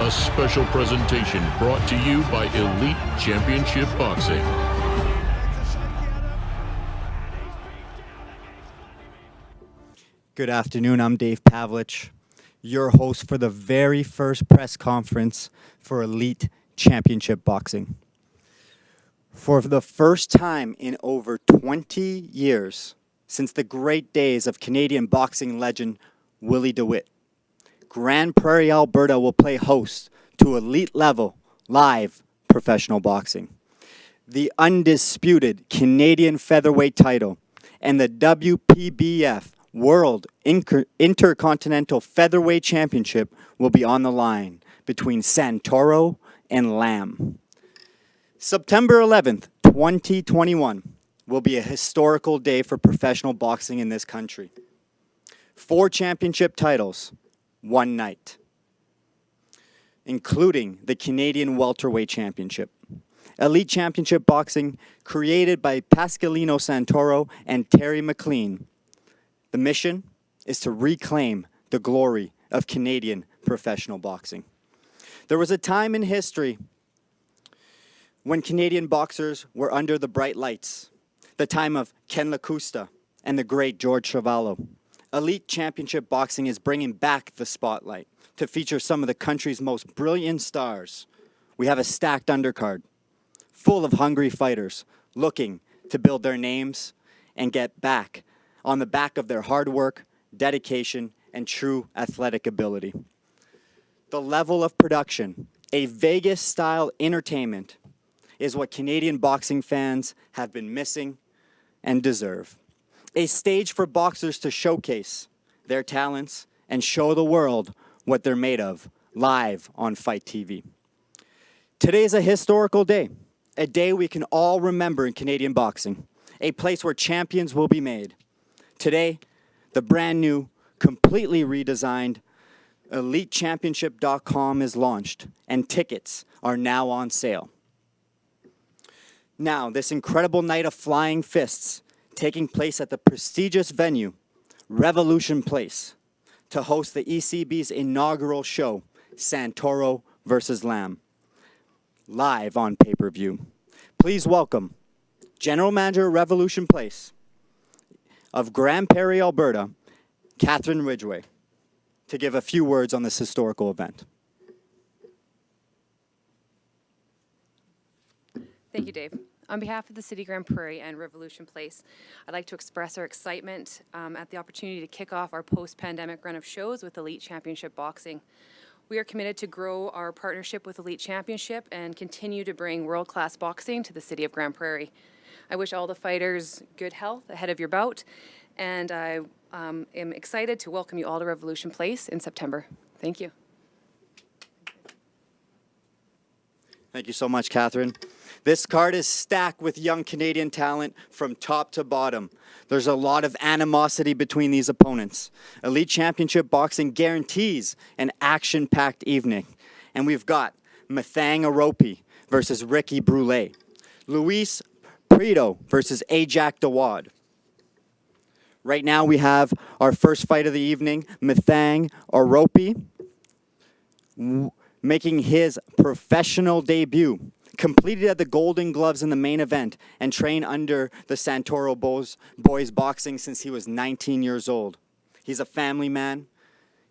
A special presentation brought to you by Elite Championship Boxing. Good afternoon, I'm Dave Pavlich, your host for the very first press conference for Elite Championship Boxing. For the first time in over 20 years, since the great days of Canadian boxing legend Willie DeWitt, Grand Prairie, Alberta will play host to elite-level, live professional boxing. The undisputed Canadian featherweight title and the WPBF World Intercontinental Featherweight Championship will be on the line between Santoro and LAM. September 11th, 2021 will be a historical day for professional boxing in this country. 4 championship titles, one night, including the Canadian Welterweight Championship. Elite Championship Boxing, created by Pascalino Santoro and Terry McLean. The mission is to reclaim the glory of Canadian professional boxing. There was a time in history when Canadian boxers were under the bright lights, the time of Ken LaCusta and the great George Chuvalo. Elite Championship Boxing is bringing back the spotlight to feature some of the country's most brilliant stars. We have a stacked undercard, full of hungry fighters looking to build their names and get back on the back of their hard work, dedication, and true athletic ability. The level of production, a Vegas-style entertainment, is what Canadian boxing fans have been missing and deserve. A stage for boxers to showcase their talents and show the world what they're made of, live on Fight TV. Today is a historical day, a day we can all remember in Canadian boxing, a place where champions will be made. Today, the brand new, completely redesigned EliteChampionship.com is launched, and tickets are now on sale. Now, this incredible night of flying fists taking place at the prestigious venue, Revolution Place, to host the ECB's inaugural show, Santoro vs. LAM, live on pay-per-view. Please welcome General Manager Revolution Place of Grand Prairie, Alberta, Catherine Ridgway, to give a few words on this historical event. Thank you, Dave. On behalf of the City Grand Prairie and Revolution Place, I'd like to express our excitement at the opportunity to kick off our post-pandemic run of shows with Elite Championship Boxing. We are committed to grow our partnership with Elite Championship and continue to bring world-class boxing to the City of Grand Prairie. I wish all the fighters good health ahead of your bout, and I am excited to welcome you all to Revolution Place in September. Thank you. Thank you so much, Catherine. This card is stacked with young Canadian talent from top to bottom. There's a lot of animosity between these opponents. Elite Championship Boxing guarantees an action-packed evening. And we've got Mathang Aropi versus Ricky Brule. Luis Prieto versus Ajak Dawad. Right now we have our first fight of the evening, Mathang Aropi, making his professional debut. Completed at the Golden Gloves in the main event and trained under the Santoro boys boxing since he was 19 years old. He's a family man.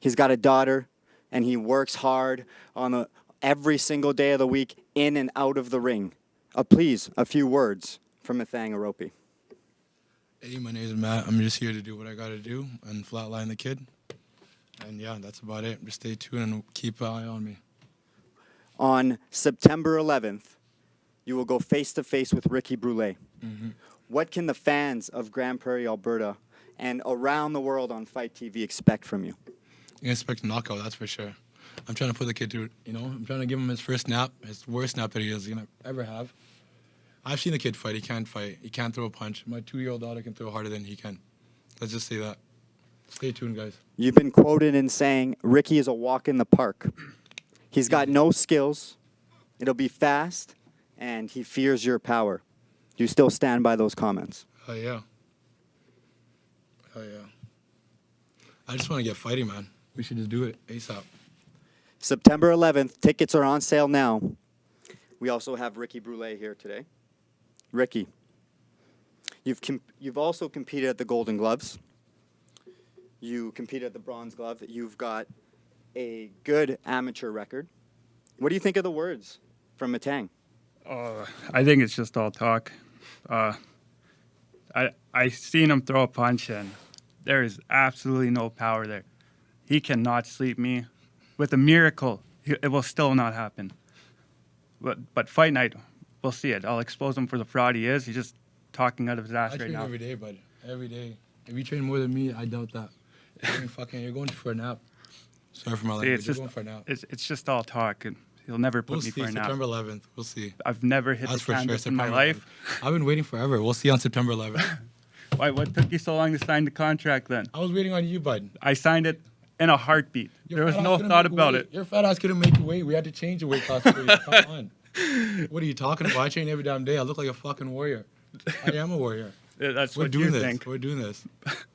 He's got a daughter, and he works hard on every single day of the week in and out of the ring. Please, a few words from Mathang Aropi. Hey, my name is Matt. I'm just here to do what I got to do and flatline the kid. And yeah, that's about it. Just stay tuned and keep an eye on me. On September 11th, you will go face-to-face with Ricky Brule. Mm-hmm. What can the fans of Grand Prairie, Alberta, and around the world on Fight TV expect from you? You can expect a knockout, that's for sure. I'm trying to put the kid through, I'm trying to give him his first snap, his worst snap that he's going to ever have. I've seen the kid fight. He can't fight. He can't throw a punch. My 2-year-old daughter can throw harder than he can. Let's just say that. Stay tuned, guys. You've been quoted in saying Ricky is a walk in the park. He's got no skills. It'll be fast, and he fears your power. Do you still stand by those comments? Oh, yeah. I just want to get fighting, man. We should just do it ASAP. September 11th, tickets are on sale now. We also have Ricky Brule here today. Ricky, you've also competed at the Golden Gloves. You competed at the Bronze Glove. You've got a good amateur record. What do you think of the words from Matang? I think it's just all talk. I seen him throw a punch, and there is absolutely no power there. He cannot sleep me. With a miracle, it will still not happen. But fight night, we'll see it. I'll expose him for the fraud he is. He's just talking out of his ass I right train now. every day, bud. Every day. If you train more than me, I doubt that. You're going for a nap. Sorry for my See, language. You're going for a nap. it's just all talk, and he'll never put We'll me see. for a nap. September 11th. We'll see. I've never hit That's the for sure. canvas in my September life. 11th. I've been waiting forever. We'll see on September 11th. Why? What took you so long to sign the contract then? I was waiting on you, bud. I signed it in a heartbeat. Your There was fat ass no couldn't thought make about weight. it. Your fat ass couldn't make weight. We had to change the weight class for you. Come on. What are you talking about? I train every damn day. I look like a fucking warrior. I am a warrior. That's We're what doing you this. think. We're doing this.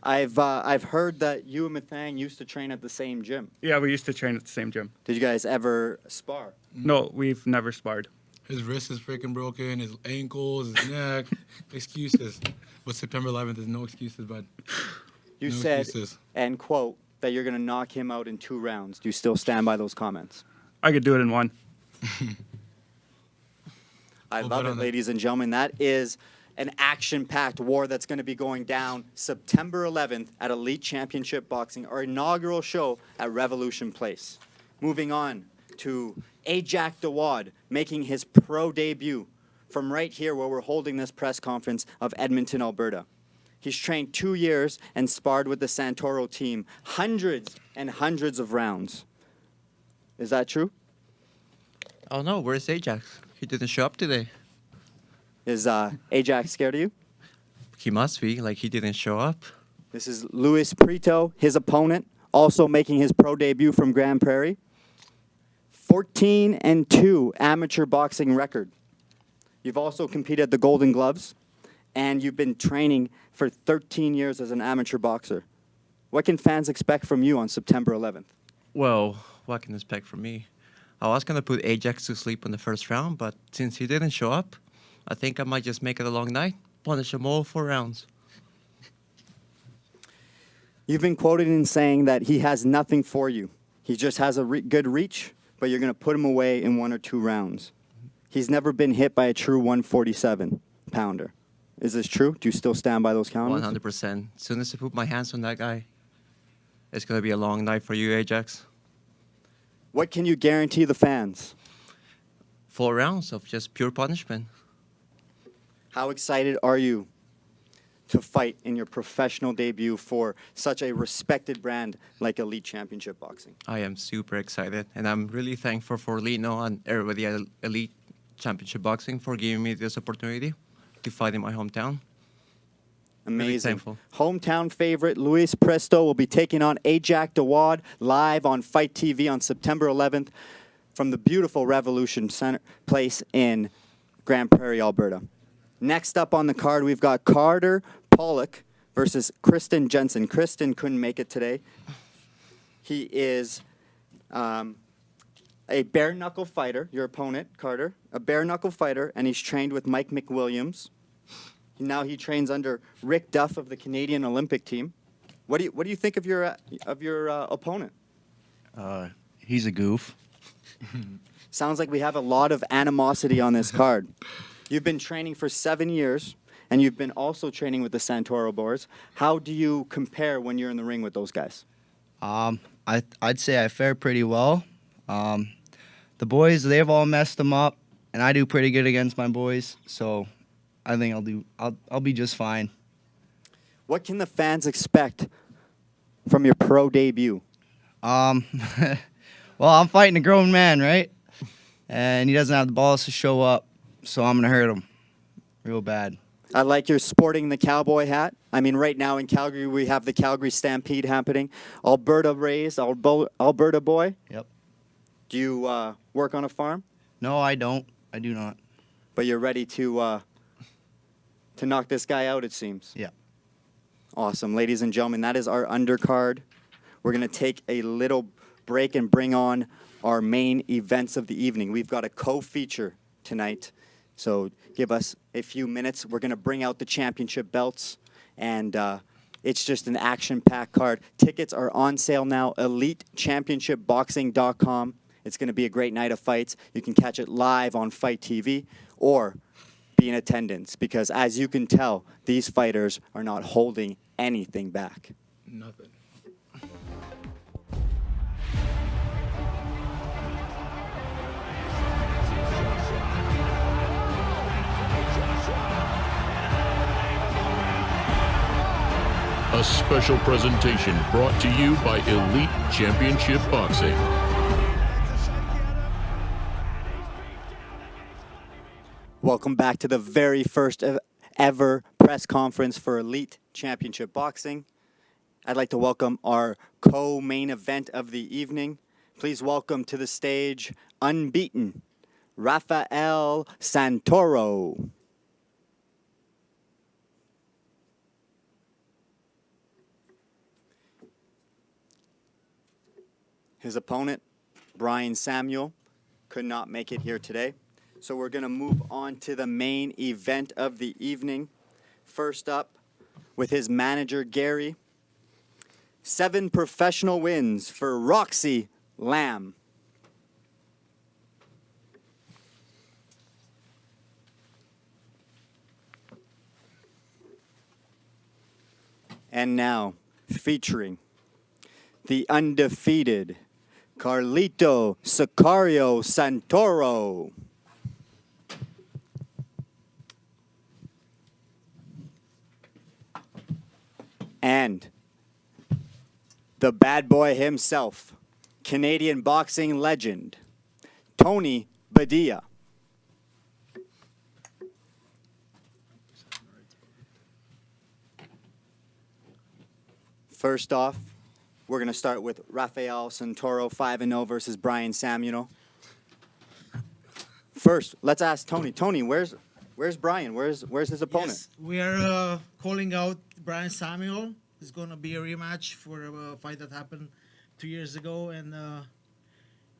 I've heard that you and Mathang used to train at the same gym. Yeah, we used to train at the same gym. Did you guys ever spar? No, we've never sparred. His wrist is freaking broken. His ankles, his neck. Excuses. But September 11th, there's no excuses, bud. You No said, excuses. and quote, that you're going to knock him out in 2 rounds. Do you still stand by those comments? I could do it in one. I We'll love bet it, on that. ladies and gentlemen. That is an action-packed war that's going to be going down September 11th at Elite Championship Boxing, our inaugural show at Revolution Place. Moving on to Ajax Dawad making his pro debut from right here where we're holding this press conference of Edmonton, Alberta. He's trained 2 years and sparred with the Santoro team hundreds and hundreds of rounds. Is that true? Oh no, where's Ajax? He didn't show up today. Is Ajax scared of you? He must be, like he didn't show up. This is Luis Prieto, his opponent, also making his pro debut from Grand Prairie. 14-2 amateur boxing record. You've also competed at the Golden Gloves, and you've been training for 13 years as an amateur boxer. What can fans expect from you on September 11th? Well, what can you expect from me? I was gonna put Ajax to sleep in the first round, but since he didn't show up, I think I might just make it a long night. Punish him all 4 rounds. You've been quoted in saying that he has nothing for you. He just has a good reach, but you're going to put him away in 1 or 2 rounds. He's never been hit by a true 147-pounder. Is this true? Do you still stand by those counters? 100%. As soon as I put my hands on that guy, it's gonna be a long night for you, Ajax. What can you guarantee the fans? 4 rounds of just pure punishment. How excited are you to fight in your professional debut for such a respected brand like Elite Championship Boxing? I am super excited, and I'm really thankful for Lino and everybody at Elite Championship Boxing for giving me this opportunity to fight in my hometown. Amazing. thankful. Hometown favorite Luis Presto will be taking on Ajax Dawad live on Fight TV on September 11th from the beautiful Revolution Center Place in Grand Prairie, Alberta. Next up on the card, we've got Carter Pollock versus Kristen Jensen. Kristen couldn't make it today. He is a bare-knuckle fighter, your opponent, Carter, a bare-knuckle fighter, and he's trained with Mike McWilliams. Now he trains under Rick Duff of the Canadian Olympic team. What do you think of your opponent? He's a goof. Sounds like we have a lot of animosity on this card. You've been training for 7 years, and you've been also training with the Santoro boys. How do you compare when you're in the ring with those guys? I'd say I fare pretty well. The boys, they've all messed them up, and I do pretty good against my boys, so I think I'll be just fine. What can the fans expect from your pro debut? Well, I'm fighting a grown man, right? And he doesn't have the balls to show up, so I'm gonna hurt him real bad. I like you're sporting the cowboy hat. I mean, right now in Calgary, we have the Calgary Stampede happening. Alberta raised, Alberta boy. Yep. Do you work on a farm? No, I don't. I do not. But you're ready to knock this guy out, it seems. Yeah. Awesome. Ladies and gentlemen, that is our undercard. We're going to take a little break and bring on our main events of the evening. We've got a co-feature tonight, so give us a few minutes. We're going to bring out the championship belts, and it's just an action-packed card. Tickets are on sale now, elitechampionshipboxing.com. It's going to be a great night of fights. You can catch it live on Fight TV or be in attendance, because as you can tell, these fighters are not holding anything back. Nothing. A special presentation brought to you by Elite Championship Boxing. Welcome back to the very first ever press conference for Elite Championship Boxing. I'd like to welcome our co-main event of the evening. Please welcome to the stage, unbeaten, Rafael Santoro. His opponent, Brian Samuel, could not make it here today. So we're going to move on to the main event of the evening. First up, with his manager, Gary, 7 professional wins for Roxy LAM. And now, featuring the undefeated Carlito Sicario Santoro. And the bad boy himself, Canadian boxing legend, Tony Badia. First off, we're going to start with Rafael Santoro, 5-0 versus Brian Samuel. First, let's ask Tony. Tony, where's Brian? Where's his opponent? Yes, we are calling out Brian Samuel. It's going to be a rematch for a fight that happened 2 years ago, and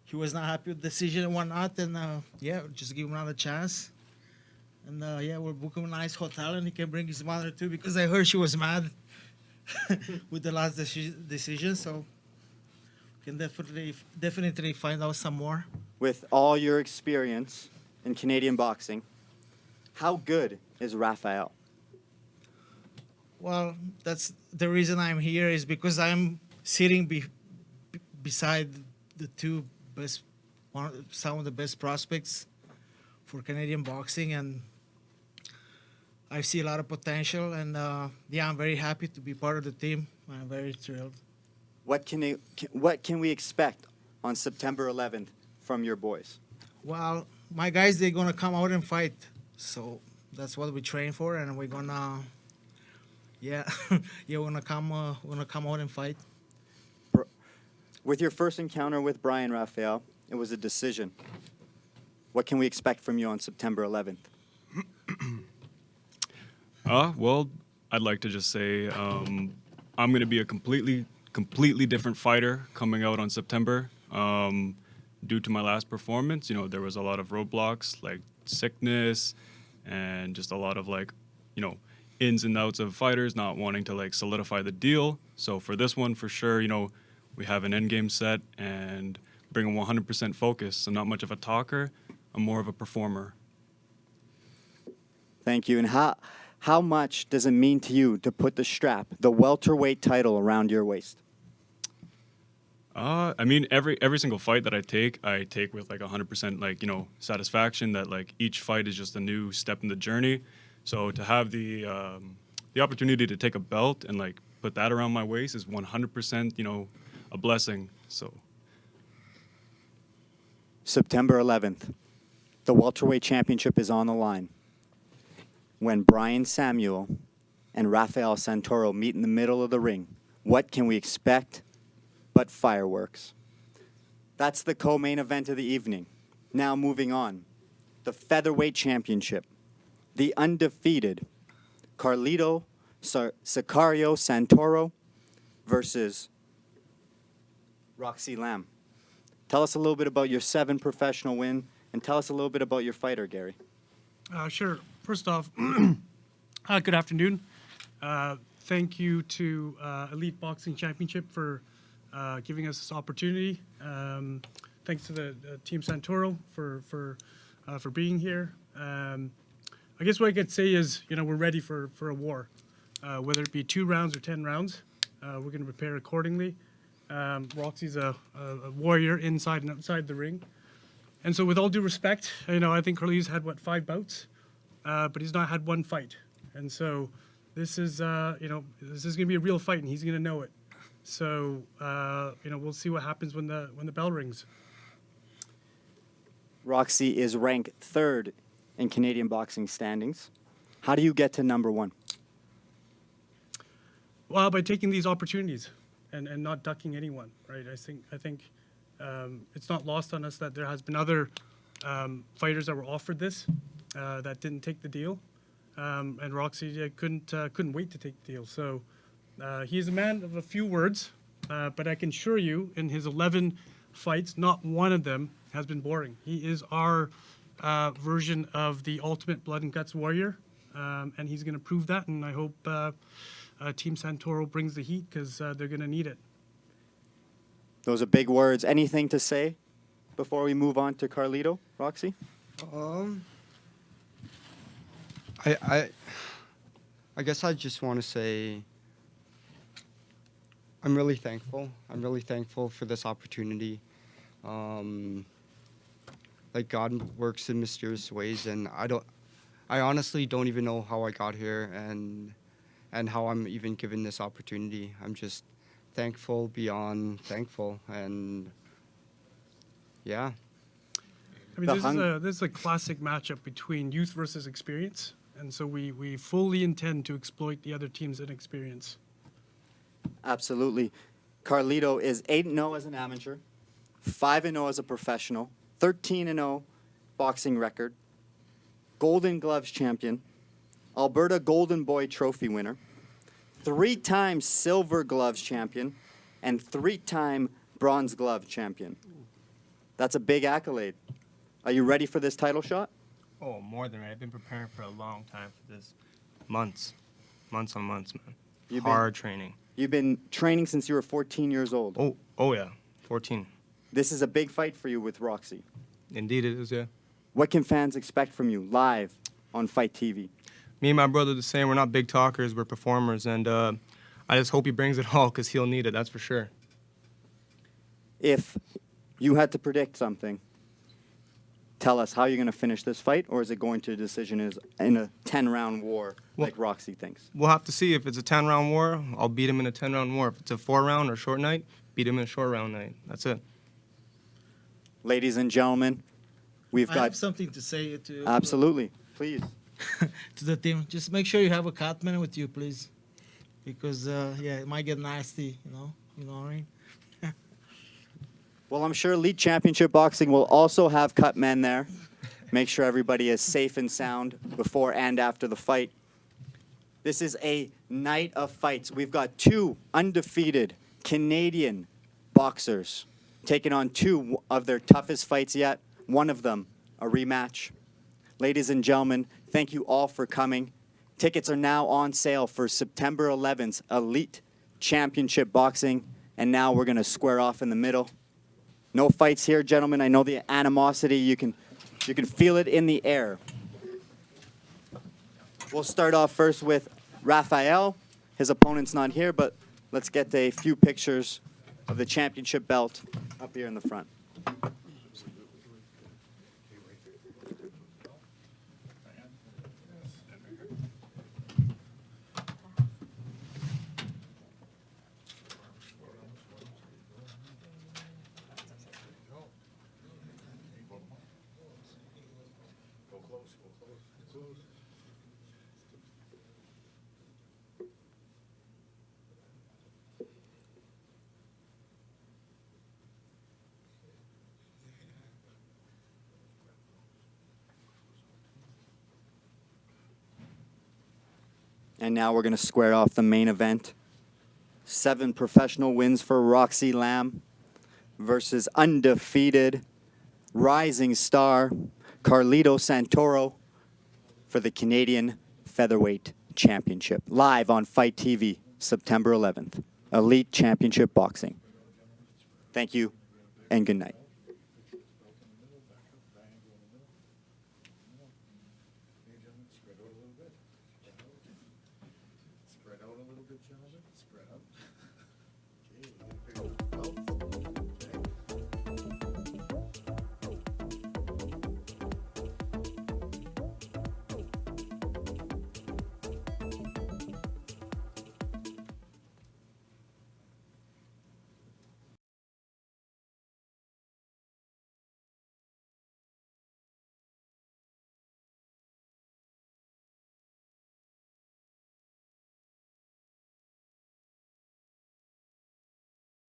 he was not happy with the decision and whatnot. And yeah, just give him another chance. And yeah, we'll book him a nice hotel, and he can bring his mother too, because I heard she was mad with the last decision. So we can definitely find out some more. With all your experience in Canadian boxing, how good is Rafael? Well, that's the reason I'm here, is because I'm sitting beside the two best, some of the best prospects for Canadian boxing, and I see a lot of potential. And yeah, I'm very happy to be part of the team. I'm very thrilled. What can we expect on September 11th from your boys? Well, my guys, they're gonna come out and fight, so that's what we train for, and we're gonna. Yeah, yeah, we're gonna come out and fight. With your first encounter with Brian Rafael, it was a decision. What can we expect from you on September 11th? Well, I'd like to just say I'm going to be a completely different fighter coming out on September. Due to my last performance, you know, there was a lot of roadblocks like sickness and just a lot of like, you know, ins and outs of fighters not wanting to like solidify the deal. So for this one, for sure, you know, we have an end game set and bring a 100% focus. So not much of a talker, I'm more of a performer. Thank you. And how much does it mean to you to put the strap, the welterweight title, around your waist? I mean, every single fight that I take with like 100% like, you know, satisfaction that like each fight is just a new step in the journey. So to have the opportunity to take a belt and like put that around my waist is 100%, you know, a blessing. So September 11th, the welterweight championship is on the line. When Brian Samuel and Rafael Santoro meet in the middle of the ring, what can we expect but fireworks? That's the co-main event of the evening. Now moving on, the featherweight championship. The undefeated Carlito Sicario Santoro versus Roxy LAM. Tell us a little bit about your 7 professional win, and tell us a little bit about your fighter, Gary. Sure. First off, good afternoon. Thank you to Elite Boxing Championship for giving us this opportunity. Thanks to the Team Santoro for being here. I guess what I could say is, we're ready for a war, whether it be 2 rounds or 10 rounds. We're going to prepare accordingly. Roxy's a warrior inside and outside the ring. And so with all due respect, I think Carlito's had, 5 bouts? But he's not had 1 fight. And so this is, this is going to be a real fight, and he's going to know it. So, we'll see what happens when the bell rings. Roxy is ranked 3rd in Canadian boxing standings. How do you get to number 1? Well, by taking these opportunities and not ducking anyone, right? I think it's not lost on us that there has been other fighters that were offered this that didn't take the deal, and Roxy couldn't wait to take the deal. So he is a man of a few words, but I can assure you, in his 11 fights, not one of them has been boring. He is our version of the ultimate blood and guts warrior, and he's going to prove that. And I hope Team Santoro brings the heat, because they're going to need it. Those are big words. Anything to say before we move on to Carlito, Roxy? I guess I just want to say I'm really thankful. I'm really thankful for this opportunity. Like, God works in mysterious ways, and I honestly don't even know how I got here and how I'm even given this opportunity. I'm just thankful beyond thankful, and yeah. I mean, this is a classic matchup between youth versus experience, and so we fully intend to exploit the other team's inexperience. Absolutely. Carlito is 8-0 as an amateur, 5-0 as a professional, 13-0 boxing record, Golden Gloves champion, Alberta Golden Boy Trophy winner, 3-time Silver Gloves champion, and 3-time Bronze Glove champion. That's a big accolade. Are you ready for this title shot? Oh, more than ready. I've been preparing for a long time for this. Months on months, man. Hard training. You've been training since you were 14 years old. Oh yeah, 14. This is a big fight for you with Roxy. Indeed it is, yeah. What can fans expect from you live on Fight TV? Me and my brother the same. We're not big talkers, we're performers, and I just hope he brings it all, because he'll need it, that's for sure. If you had to predict something, tell us how you're going to finish this fight, or is it going to a decision in a 10-round war like Roxy thinks? We'll have to see. If it's a 10-round war, I'll beat him in a 10-round war. If it's a 4-round or short night, beat him in a short-round night. That's it. Ladies and gentlemen, I have something to say to Absolutely. Please. to the team. Just make sure you have a catman with you, please, because it might get nasty. You know what I mean. Well, I'm sure Elite Championship Boxing will also have cut men there. Make sure everybody is safe and sound before and after the fight. This is a night of fights. We've got 2 undefeated Canadian boxers taking on 2 of their toughest fights yet. One of them, a rematch. Ladies and gentlemen, thank you all for coming. Tickets are now on sale for September 11th, Elite Championship Boxing. And now we're going to square off in the middle. No fights here, gentlemen. I know the animosity. You can feel it in the air. We'll start off first with Rafael. His opponent's not here, but let's get a few pictures of the championship belt up here in the front. And now we're going to square off the main event. 7 professional wins for Roxy LAM versus undefeated rising star Carlito Santoro for the Canadian Featherweight Championship. Live on Fight TV, September 11th. Elite Championship Boxing. Thank you and good night. Spread out a little bit, gentlemen. Spread out. Okay,